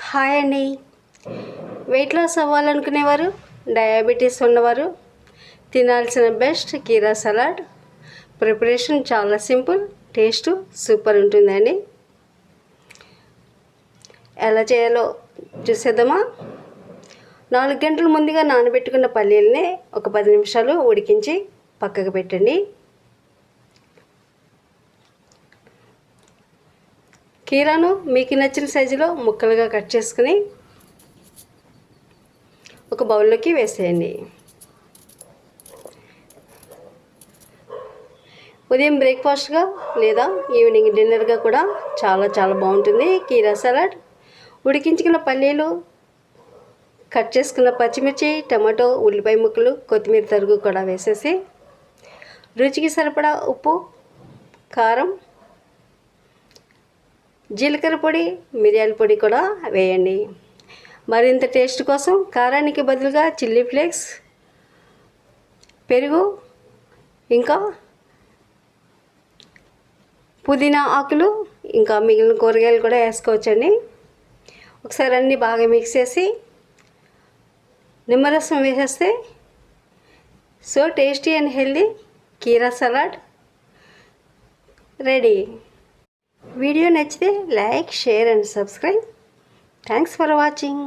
Hi అండి. Weight loss అవ్వాలనుకునేవారు, diabetes ఉన్నవారు తినాల్సిన best కీరా సలాడ్. ప్రిపరేషన్ చాలా సింపుల్, టేస్ట్ సూపర్ ఉంటుందండి. ఎలా చేయాలో చూసేద్దామా? 4 గంటల ముందుగా నానబెట్టుకున్న పల్లీలని ఒక 10 నిమిషాలు ఉడికించి పక్కకు పెట్టండి. కీరాను మీకు నచ్చిన సైజులో ముక్కలుగా కట్ చేసుకుని ఒక బౌల్లోకి వేసేయండి. ఉదయం బ్రేక్ఫాస్ట్గా లేదా ఈవినింగ్ డిన్నర్గా కూడా చాలా బాగుంటుంది కీరా సలాడ్. ఉడికించుకున్న పల్లీలు, కట్ చేసుకున్న పచ్చిమిర్చి, టమాటో, ఉల్లిపాయ ముక్కలు, కొత్తిమీర తరుగు కూడా వేసేసి రుచికి సరిపడా ఉప్పు, కారం, జీలకర్ర పొడి, మిరియాల పొడి కూడా వేయండి. మరింత టేస్ట్ కోసం కారానికి బదులుగా చిల్లీ ఫ్లేక్స్, పెరుగు, ఇంకా పుదీనా ఆకులు, ఇంకా మిగిలిన కూరగాయలు కూడా వేసుకోవచ్చండి. ఒకసారి అన్నీ బాగా మిక్స్ చేసి నిమ్మరసం వేసేస్తే సో టేస్టీ అండ్ హెల్దీ కీరా సలాడ్ రెడీ. వీడియో నచ్చితే like, share and subscribe. Thanks for watching.